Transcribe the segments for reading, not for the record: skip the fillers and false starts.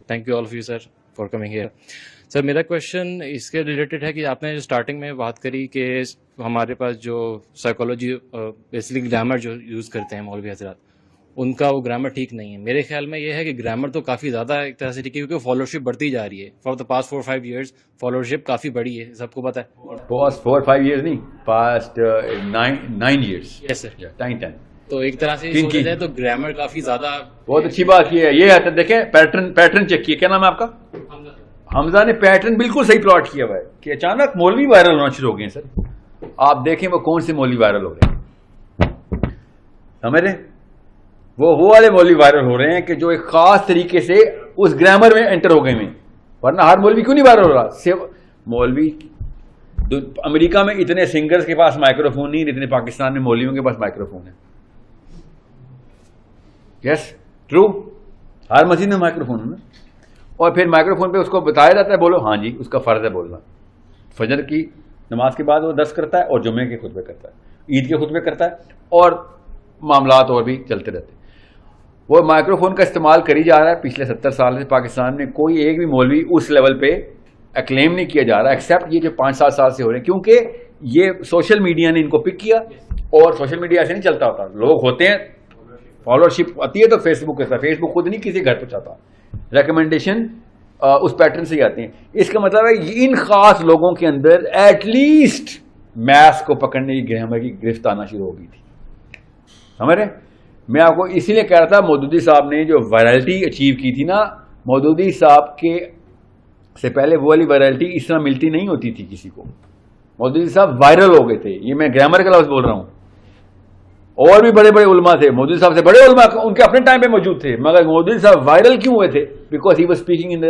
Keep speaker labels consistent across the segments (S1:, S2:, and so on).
S1: Thank you all of you sir for coming here. سر میرا question اس کے related ہے کہ آپ نے اسٹارٹنگ میں بات کری کہ ہمارے پاس جو سائیکالوجی بیسکلی گرامر جو یوز کرتے ہیں مولوی حضرات ان کا وہ گرامر ٹھیک نہیں ہے. میرے خیال میں یہ ہے کہ گرامر تو کافی زیادہ ایک طرح سے ٹھیک ہے کیونکہ فالوورشپ بڑھتی جا رہی ہے. فار دا پاسٹ 4-5 ایئرس فالوورشپ کافی بڑھی ہے, سب کو پتہ ہے.
S2: پاسٹ 4-5 ایئرس نہیں, پاسٹ 9 ایئرس.
S1: یس سر,
S2: 10.
S1: تو ایک طرح سے سوچا جائے تو گرامر کافی زیادہ.
S2: بہت اچھی بات یہ ہے. دیکھیں پیٹرن چیک کیے. کیا نام ہے آپ کا؟ حمزہ نے پیٹرن بالکل صحیح پلاٹ کیا ہوا ہے کہ اچانک مولوی وائرل ہونا شروع ہو گئے ہیں. سر آپ دیکھیں وہ کون سے مولوی وائرل ہو رہے ہیں, سمجھ رہے ہیں؟ وہ والے مولوی وائرل ہو رہے ہیں کہ جو ایک خاص طریقے سے اس گرامر میں انٹر ہو گئے ہیں. ورنہ ہر مولوی کیوں نہیں وائرل ہو رہا؟ مولوی امریکہ میں اتنے سنگرز کے پاس مائکرو فون نہیں, اتنے پاکستان میں مولویوں کے پاس مائکرو فون ہے. یس ٹرو, ہر مسجد میں مائکرو فون ہے نا. اور پھر مائکرو فون پہ اس کو بتایا جاتا ہے بولو, ہاں جی اس کا فرض ہے بولنا. فجر کی نماز کے بعد وہ درس کرتا ہے اور جمعے کے خطبے کرتا ہے, عید کے خطبے کرتا ہے, اور معاملات اور بھی چلتے رہتے ہیں. وہ مائکرو فون کا استعمال کری جا رہا ہے پچھلے 70 سال سے. پاکستان میں کوئی ایک بھی مولوی اس لیول پہ اکلیم نہیں کیا جا رہا ایکسیپٹ یہ جو 5-7 سال سے ہو رہے ہیں, کیونکہ یہ سوشل میڈیا نے ان کو پک کیا. اور سوشل میڈیا ایسے نہیں چلتا ہوتا, لوگ ہوتے ہیں فالوورشپ آتی ہے تو فیس بک کے ساتھ. فیس بک خود نہیں کسی گھر پہنچاتا, ریکمنڈیشن اس پیٹرن سے ہی آتے ہیں. اس کا مطلب ہے ان خاص لوگوں کے اندر ایٹ لیسٹ میتھس کو پکڑنے کی گرامر کی گرفت آنا شروع ہو گئی تھی. سمجھ رہے؟ میں آپ کو اسی لیے کہہ رہا تھا مودودی صاحب نے جو وائرلٹی اچیو کی تھی نا, مودودی صاحب کے سے پہلے وہ والی وائرلٹی اس طرح ملتی نہیں ہوتی تھی کسی کو. مودودی صاحب وائرل ہو گئے تھے. یہ میں گرامر کا لفظ بول رہا ہوں. اور بھی بڑے بڑے علماء تھے, مودودی صاحب سے بڑے علماء ان کے اپنے ٹائم پہ موجود تھے, مگر مودودی صاحب وائرل کیوں ہوئے تھے؟ Because he was speaking in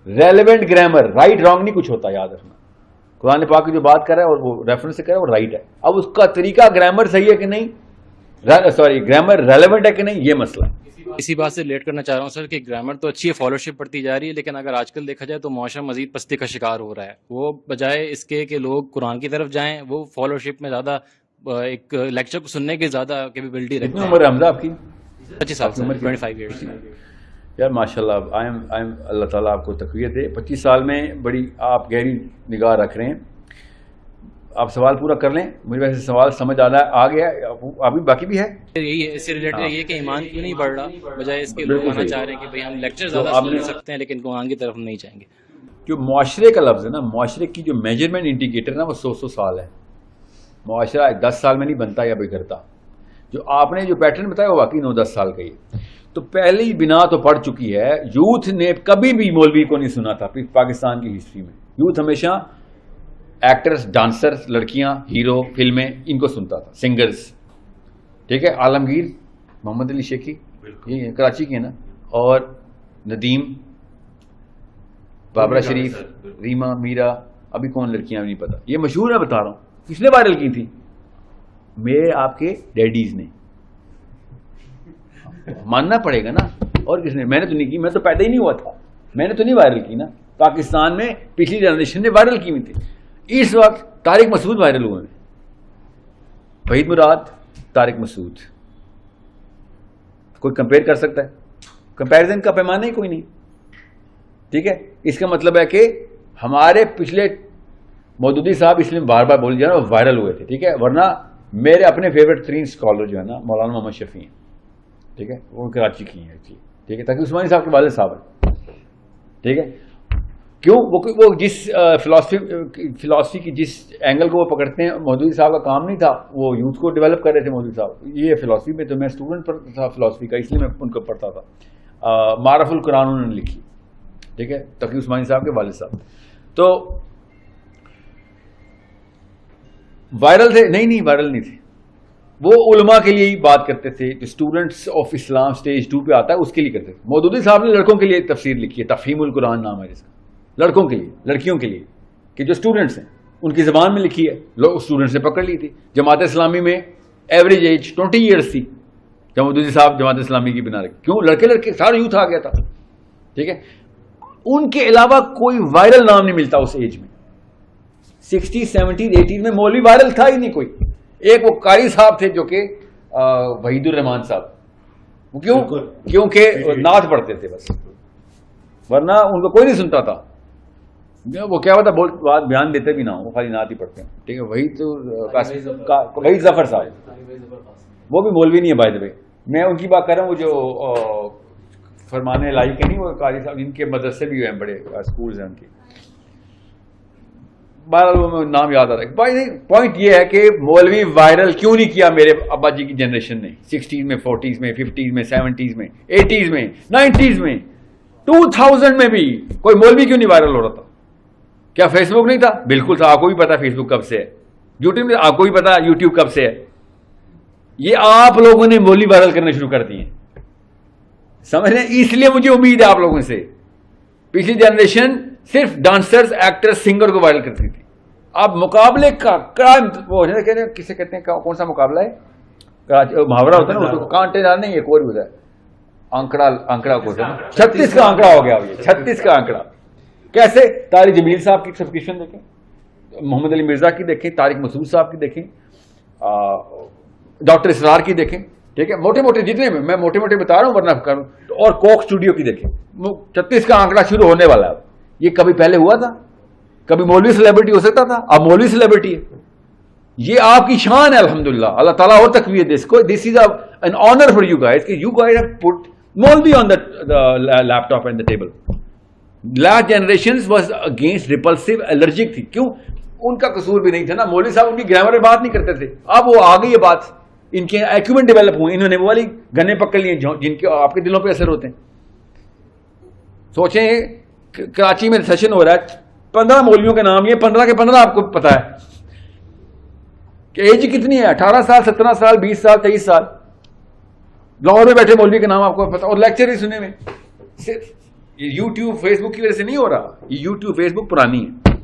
S2: relevant grammar. Right wrong نہیں کچھ ہوتا, یاد رکھنا. قرآن پاک کی جو بات کر رہا ہے اور وہ ریفرنس سے کر رہا ہے وہ رائٹ ہے. اب اس کا طریقہ گرامر صحیح ہے کہ نہیں, سوری گرامر ریلیونٹ ہے کہ نہیں, یہ مسئلہ ہے.
S1: اسی بات سے ریلیٹ کرنا چاہ رہا ہوں سر کہ گرامر تو اچھی ہے, فالوورشپ بڑھتی جا رہی ہے, لیکن اگر آج کل دیکھا جائے تو معاشرہ مزید پستی کا شکار ہو رہا ہے. وہ بجائے اس کے کہ لوگ قرآن کی طرف جائیں, وہ فالوورشپ میں زیادہ ایک لیکچر کو سننے کی زیادہ کیپیبلٹی رکھتے ہیں.
S2: کتنی عمر ہے حمزہ آپ کی؟
S1: 25 سال. 25 ایئرس.
S2: یار ماشاء اللہ, اللہ تعالیٰ آپ کو تقویت دے. 25 سال میں بڑی آپ گہری نگاہ رکھ رہے ہیں. آپ سوال پورا کر لیں. مجھے ویسے سوال سمجھ آ گیا, ابھی باقی بھی ہے.
S1: یہی ہے اس سے ریلیٹڈ یہ کہ ایمان کیوں نہیں بڑھ رہا, بجائے اس کے لوگ آنا چاہ رہے ہیں کہ بھئی ہم لیکچر زیادہ سن سکتے ہیں لیکن قرآن کی طرف نہیں جائیں گے.
S2: جو معاشرے کا لفظ ہے نا, معاشرے کی جو میجرمنٹ انڈیکیٹر نا وہ 100 سال ہے. معاشرہ 10 سال میں نہیں بنتا یا بگڑتا. جو آپ نے جو پیٹرن بتایا وہ واقعی 9-10 سال کا ہی ہے. تو پہلی بنا تو پڑ چکی ہے. یوتھ نے کبھی بھی مولوی کو نہیں سنا تھا پاکستان کی ہسٹری میں. یوتھ ہمیشہ ایکٹرز, ڈانسرز, لڑکیاں, ہیرو, فلمیں, ان کو سنتا تھا, سنگرز. ٹھیک ہے, عالمگیر, محمد علی شیخی, یہ کراچی کے ہیں نا, اور ندیم, بابرا شریف, ریما, میرا, ابھی کون لڑکیاں نہیں پتا. یہ مشہور ہے, بتا رہا ہوں. کس نے وائرل کی تھی؟ میرے آپ کے ڈیڈیز نے. ماننا پڑے گا نا. اور کس نے؟ میں نے تو نہیں کی, میں تو پیدا ہی نہیں ہوا تھا. میں نے تو نہیں وائرل کی نا. پاکستان میں پچھلی جنریشن نے وائرل کی ہوئی تھی. اس وقت طارق مسعود وائرل ہوئے ہیں. وحید مراد, طارق مسعود. کوئی کمپیئر کر سکتا ہے؟ کمپیرزن کا پیمانہ ہی کوئی نہیں. ٹھیک ہے, اس کا مطلب ہے کہ ہمارے پچھلے مودودی صاحب اس لیے بار بار بول جائے نا وائرل ہوئے تھے. ٹھیک ہے, ورنہ میرے اپنے فیوریٹ 3 اسکالر جو ہے نا, مولانا محمد شفیع ہیں. ٹھیک ہے, وہ کراچی کی ہیں ایکچولی. ٹھیک ہے, تاکہ عثمانی صاحب کے والد صاحب ہیں. ٹھیک ہے, کیوں وہ جس فلاسفی کی جس اینگل کو وہ پکڑتے ہیں, مودودی صاحب کا کام نہیں تھا, وہ یوتھ کو ڈیولپ کر رہے تھے مودودی صاحب. یہ فلاسفی میں تو میں اسٹوڈنٹ تھا فلاسفی کا, اس لیے میں ان کو پڑھتا تھا. معرف القرآن انہوں نے لکھی. ٹھیک ہے, تقی عثمانی صاحب کے والد صاحب. تو وائرل تھے؟ نہیں, وائرل نہیں تھے. وہ علماء کے لیے ہی بات کرتے تھے. جو اسٹوڈنٹس آف اسلام سٹیج 2 پہ آتا ہے اس کے لیے کرتے تھے. مودودی صاحب نے لڑکوں کے لیے تفسیر لکھی ہے, تفہیم القرآن نام ہے جس کا. لڑکوں کے لیے, لڑکیوں کے لیے, کہ جو اسٹوڈنٹس ہیں ان کی زبان میں لکھی ہے. لوگ اسٹوڈنٹس نے پکڑ لی تھی. جماعت اسلامی میں ایوریج ایج 20 ایئرس تھی جب مودودی صاحب جماعت اسلامی کی بنا رکھی. کیوں؟ لڑکے سارا یوتھ آ گیا تھا. ٹھیک ہے, ان کے علاوہ کوئی وائرل نام نہیں ملتا اس ایج میں. 60s 70s 80s میں مولوی وائرل تھا ہی نہیں کوئی. ایک وہ قاری صاحب تھے جو کہ وحید الرحمان صاحب. کیوں؟ کیونکہ نعت پڑھتے تھے بس. ورنہ ان کو کوئی نہیں سنتا تھا. وہ کیا ہوتا بات بیان دیتے بھی نہ ہو, خالی نعت ہی پڑھتے ہیں. ٹھیک ہے, وہی تو وہی ظفر صاحب, وہ بھی مولوی نہیں ہے بائی دا وے. میں ان کی بات کر رہا ہوں, وہ جو فرمانے لائی کے نہیں, وہ قاری صاحب جن کے مدرسے بھی ہیں, بڑے اسکولز ہیں ان کے. بہرحال نام یاد آ رہا ہے. پوائنٹ یہ ہے کہ مولوی وائرل کیوں نہیں کیا میرے ابا جی کی جنریشن نے, 60s میں, 40s میں, 50s میں, 70s میں, 80s میں, 90s میں, 2000 میں بھی کوئی مولوی کیوں نہیں وائرل ہو رہا تھا؟ کیا فیس بک نہیں تھا؟ بالکل تھا. آپ کو بھی پتا فیس بک کب سے ہے, یوٹیوب میں آپ کو بھی پتا یوٹیوب کب سے ہے. یہ آپ لوگوں نے مولوی وائرل کرنے شروع کر دیے, سمجھ رہے ہیں؟ اس لیے مجھے امید ہے آپ لوگوں سے. پچھلی جنریشن صرف ڈانسرز, ایکٹر, سنگر کو وائرل کرتی تھی. اب مقابلے کا کسے کہتے ہیں, کون سا مقابلہ ہے؟ محاورہ ہوتا ہے نا, کانٹے نہیں, ایک اور بھی ہوتا ہے, آنکڑا کو 36 کا آنکڑا ہو گیا. 36 کا آنکڑا کیسے؟ طارق جمیل صاحب کی سبسکرپشن دیکھیں, محمد علی مرزا کی دیکھیں, طارق مسعود صاحب کی دیکھیں, ڈاکٹر اسرار کی دیکھیں. ٹھیک ہے, موٹے موٹے جتنے میں موٹے موٹے بتا رہا ہوں ورنہ کروں. اور کوک اسٹوڈیو کی دیکھیں, 36 کا آنکڑا شروع ہونے والا ہے. یہ کبھی پہلے ہوا تھا؟ کبھی مولوی سیلیبریٹی ہو سکتا تھا؟ اب مولوی سیلیبریٹی ہے. یہ آپ کی شان ہے الحمدللہ. اللہ تعالیٰ اور تقویت دے اس کو. This is an honour for you guys کہ یو گائز ہیو پٹ مولوی on the laptop and the table. Last generations was against repulsive, allergic تھی. کیوں؟ ان کا قصور بھی نہیں تھا نا. مولوی صاحب ان کی گرامر میں بات نہیں کرتے تھے. اب وہ آ گئی یہ بات, ان کے ایکومنٹ ڈیولپ ہوئے, انہوں نے وہ والی گنے پکڑ لیے جن کے آپ کے دلوں پہ اثر ہوتے ہیں. سوچیں کراچی میں سیشن ہو رہا ہے, 15 مولویوں کے نام, یہ 15 کے 15 آپ کو پتا ہے کہ ایج کتنی ہے, 18 سال, 17 سال, 20 سال, 23 سال. لاہور میں بیٹھے مولوی کے نام آپ کو پتا, اور لیکچر ہی سنے میں. صرف یوٹیوب فیس بک کی وجہ سے نہیں ہو رہا. یہ یوٹیوب فیس بک پرانی ہے.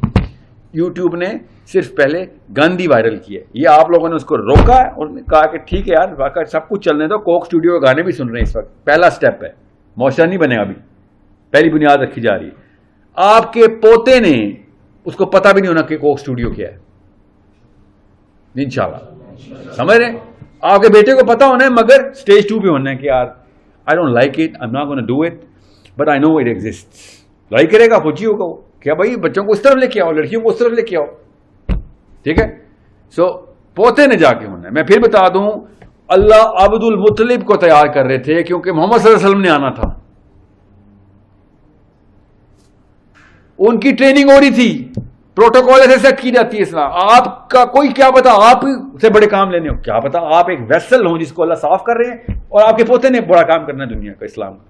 S2: یوٹیوب نے صرف پہلے گاندھی وائرل کیا, یہ آپ لوگوں نے اس کو روکا ہے اور کہا کہ ٹھیک ہے یار واقعی سب کچھ چلنے دو. کوک اسٹوڈیو کے گانے بھی سن رہے ہیں اس وقت, پہلا سٹیپ ہے, معاشرہ نہیں بنے, ابھی پہلی بنیاد رکھی جا رہی ہے. آپ کے پوتے نے اس کو پتا بھی نہیں ہونا کہ کوک اسٹوڈیو کیا ہے, انشاءاللہ. سمجھ رہے ہیں؟ آپ کے بیٹے کو پتا ہونا ہے, مگر سٹیج 2 پہ ہونا ہے کہ یار I don't like it, I am not gonna do it, but I know it exist. Like کرے گا, خوشی ہوگا وہ, کیا بھائی بچوں کو اس طرف لے کے آؤ, لڑکیوں کو اس طرف لے کے آؤ. ٹھیک ہے, سو پوتے نے جا کے ہونا ہے. میں پھر بتا دوں, اللہ عبد المطلب کو تیار کر رہے تھے کیونکہ محمد صلی اللہ علیہ وسلم نے آنا تھا. ان کی ٹریننگ ہو رہی تھی, پروٹوکول ایسے سیٹ کی جاتی ہے اسلام. آپ کا کوئی کیا پتا آپ سے بڑے کام لینے ہو, کیا پتا آپ ایک ویسل ہوں جس کو اللہ صاف کر رہے ہیں, اور آپ کے پوتے نے بڑا کام کرنا ہے دنیا کا, اسلام کا.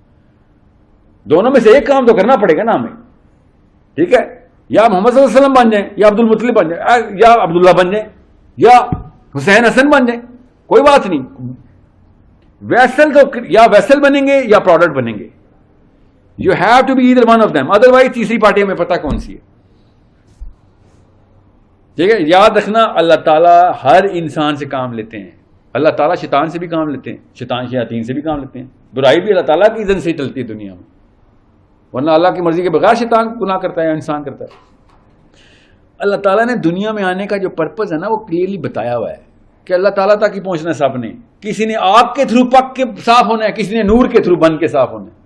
S2: دونوں میں سے ایک کام تو کرنا پڑے گا نا ہمیں. ٹھیک ہے, یا محمد صلی اللہ علیہ وسلم بن جائیں, یا عبد المطلب بن جائیں, یا عبداللہ بن جائیں, یا حسین حسن بن جائیں, کوئی بات نہیں. ویسل تو یا ویسل بنیں گے یا پروڈکٹ بنیں گے. You have to be either one of them, otherwise تیسری پارٹی ہمیں پتا کون سی ہے. ٹھیک ہے, یاد رکھنا اللہ تعالیٰ ہر انسان سے کام لیتے ہیں. اللہ تعالیٰ شیطان سے بھی کام لیتے ہیں, شیطان شیاطین سے بھی کام لیتے ہیں. برائی بھی اللہ تعالیٰ کی اذن سے چلتی ہے دنیا میں, ورنہ اللہ کی مرضی کے بغیر شیطان گناہ کرتا ہے یا انسان کرتا ہے. اللہ تعالیٰ نے دنیا میں آنے کا جو پرپز ہے نا, وہ کلیئرلی بتایا ہوا ہے کہ اللہ تعالیٰ تک ہی پہنچنا ہے سب نے. کسی نے آگ کے تھرو پک کے صاف ہونا ہے, کسی نے نور کے تھرو بن کے صاف ہونا ہے.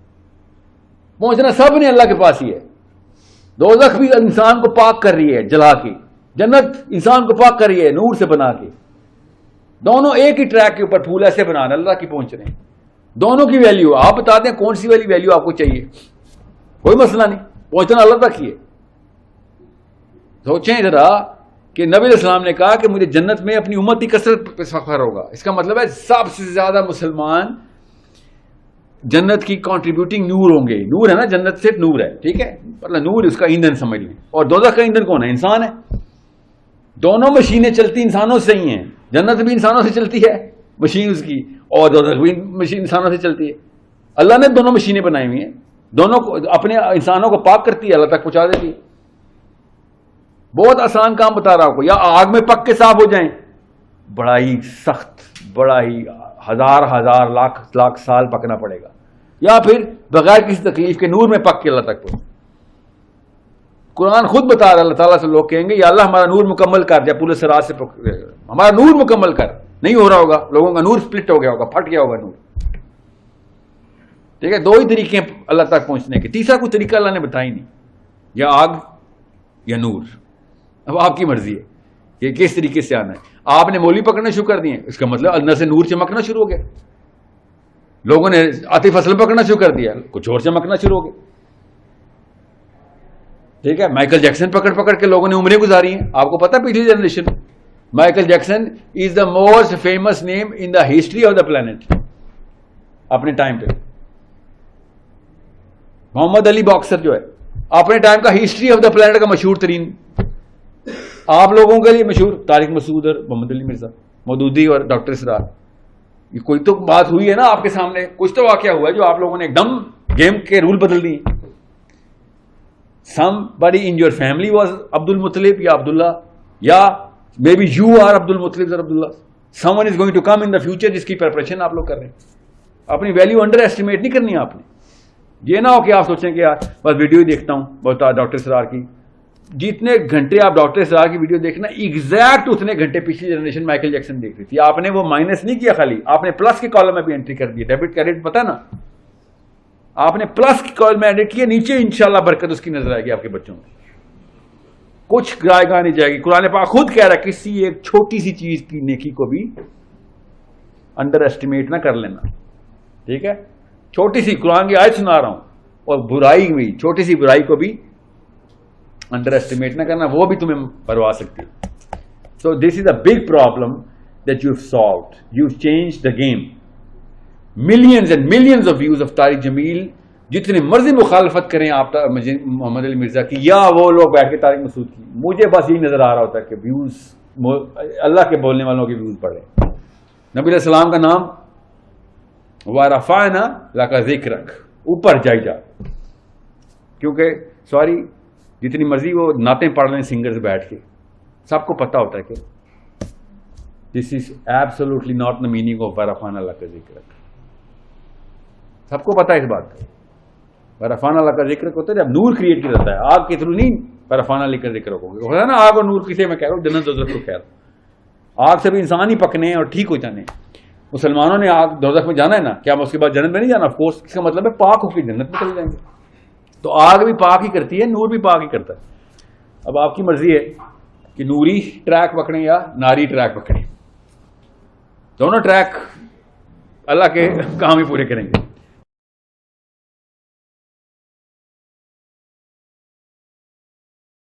S2: پہنچنا سب نے اللہ کے پاس ہی ہے. دوزخ بھی انسان کو پاک کر رہی ہے جلا کے, جنت انسان کو پاک کر رہی ہے نور سے بنا کے. دونوں ایک ہی ٹریک کے اوپر پھول ایسے بنانا, اللہ کی پہنچ رہے ہیں. دونوں کی ویلیو آپ بتا دیں کون سی والی ویلیو آپ کو چاہیے, کوئی مسئلہ نہیں, پہنچنا اللہ تک ہی ہے. سوچیں ذرا کہ نبی علیہ السلام نے کہا کہ مجھے جنت میں اپنی امت کی کثرت پہ فخر ہوگا. اس کا مطلب ہے سب سے زیادہ مسلمان جنت کی کنٹریبیوٹنگ نور ہوں گے. نور ہے نا, جنت صرف نور ہے. ٹھیک ہے, مطلب نور اس کا ایندھن سمجھ لیں. اور دوزخ کا ایندھن کون ہے؟ انسان ہے. دونوں مشینیں چلتی انسانوں سے ہی ہیں. جنت بھی انسانوں سے چلتی ہے مشین اس کی, اور دوزخ بھی مشین انسانوں سے چلتی ہے. اللہ نے دونوں مشینیں بنائی ہوئی ہیں, دونوں کو اپنے انسانوں کو پاک کرتی ہے, اللہ تک پہنچا دیتی ہے. بہت آسان کام بتا رہا ہوں, یا آگ میں پک کے صاف ہو جائیں, بڑا ہی سخت, بڑا ہی ہزار لاکھ سال پکنا پڑے گا, یا پھر بغیر کسی تکلیف کے نور میں پک کے اللہ تک پہنچ. قرآن خود بتا رہا ہے, اللہ تعالیٰ سے لوگ کہیں گے یا اللہ ہمارا نور مکمل کر, یا پورے سراج سے ہمارا نور مکمل کر. نہیں ہو رہا ہوگا, لوگوں کا نور سپلٹ ہو گیا ہوگا, پھٹ گیا ہوگا نور. ٹھیک ہے, 2 ہی طریقے ہیں اللہ تک پہنچنے کے, تیسرا کوئی طریقہ اللہ نے بتایا ہی نہیں, یا آگ یا نور. اب آپ کی مرضی ہے کہ کس طریقے سے آنا ہے. آپ نے مولی پکڑنا شروع کر دیے, اس کا مطلب اندر سے نور چمکنا شروع ہو گیا. لوگوں نے عاطف اسلم پکڑنا شروع کر دیا, کچھ اور چمکنا شروع ہو گیا. ٹھیک ہے, مائیکل جیکسن پکڑ کے لوگوں نے عمریں گزاری ہیں. آپ کو پتا پچھلی generation, Michael Jackson is the most famous name in the history of the planet اپنے ٹائم پہ. محمد علی باکسر جو ہے اپنے ٹائم کا ہسٹری آف دا پلانٹ کا مشہور ترین, آپ لوگوں کے لیے مشہور طارق مسعود اور محمد علی مرزا, مودودی اور ڈاکٹر اسرار. یہ کوئی تو بات ہوئی ہے نا آپ کے سامنے, کچھ تو واقعہ ہوا ہے جو آپ لوگوں نے ایک دم گیم کے رول بدل دیے. Somebody in your family was Abdul Muttalib یا عبداللہ, یا maybe you are Abdul Muttalib or Abdullah. Someone is going to come in the future جس کی پریپریشن آپ لوگ کر رہے ہیں. اپنی ویلیو انڈر ایسٹیمیٹ نہیں کرنی آپ نے. یہ نہ ہو کہ آپ سوچیں کہ یار بس ویڈیو ہی دیکھتا ہوں بہت ڈاکٹر سرار کی. جتنے گھنٹے آپ ڈاکٹر سرار کی ویڈیو دیکھنا ایگزیکٹ اتنے گھنٹے پچھلی جنریشن مائیکل جیکسن دیکھ رہی تھی. آپ نے وہ مائنس نہیں کیا, خالی آپ نے پلس کے کالم میں بھی انٹری کر دی. ڈیبٹ کریڈٹ پتا نا, آپ نے پلس کی کالم میں ایڈٹ کیا, نیچے انشاءاللہ برکت اس کی نظر آئے گی آپ کے بچوں میں. کچھ گائے گاہ نہیں جائے گی. قرآن پاک خود کہہ رہا ہے کسی ایک چھوٹی سی چیز کی نیکی کو بھی انڈر ایسٹیمیٹ نہ کر لینا. ٹھیک ہے, چھوٹی سی قرآن کی آیت سنا رہا ہوں, اور برائی بھی, چھوٹی سی برائی کو بھی انڈر ایسٹیمیٹ نہ کرنا, وہ بھی تمہیں بروا سکتی ہے. So this is a big problem that you solved. You change the game. Millions and millions of views of Tariq Jameel, جتنی مرضی مخالفت کریں آپ محمد علی مرزا کی یا وہ لوگ بیٹھ کے طارق مسعود کی, مجھے بس یہی نظر آ رہا ہوتا ہے کہ ویوز اللہ کے بولنے والوں کے ویوز پڑھ رہے ہیں. نبی علیہ السلام کا نام وَرَفَعْنَا لَكَ ذِكْرَكَ, اوپر جائی جا, کیونکہ سوری جتنی مرضی وہ نعتیں پڑھ لیں سنگرز بیٹھ کے, سب کو پتا ہوتا ہے کہ this is absolutely not the meaning of وَرَفَعْنَا لَكَ ذِكْرَكَ. سب کو پتا ہے اس بات کا. وَرَفَعْنَا لَكَ ذِكْرَكَ ہوتا ہے جب نور کریٹ کیا جاتا ہے, آگ کے تھرو نہیں. وَرَفَعْنَا لَكَ ذِكْرَكَ ہوتا ہے نا, آگ اور نور کسے میں کہہ رہا ہوں, جنت دوزخ کو کہہ رہا ہوں. آگ سے بھی انسان ہی پکنے اور ٹھیک ہو جانے. مسلمانوں نے آگ دوزخ میں جانا ہے نا, کیا اس کے بعد جنت میں نہیں جانا؟ آف کورس, اس کا مطلب ہے پاک ہو کے جنت میں چلے جائیں گے. تو آگ بھی پاک ہی کرتی ہے, نور بھی پاک ہی کرتا ہے. اب آپ کی مرضی ہے کہ نوری ٹریک پکڑیں یا ناری ٹریک پکڑیں. دونوں ٹریک اللہ کے کام ہی پورے کریں گے.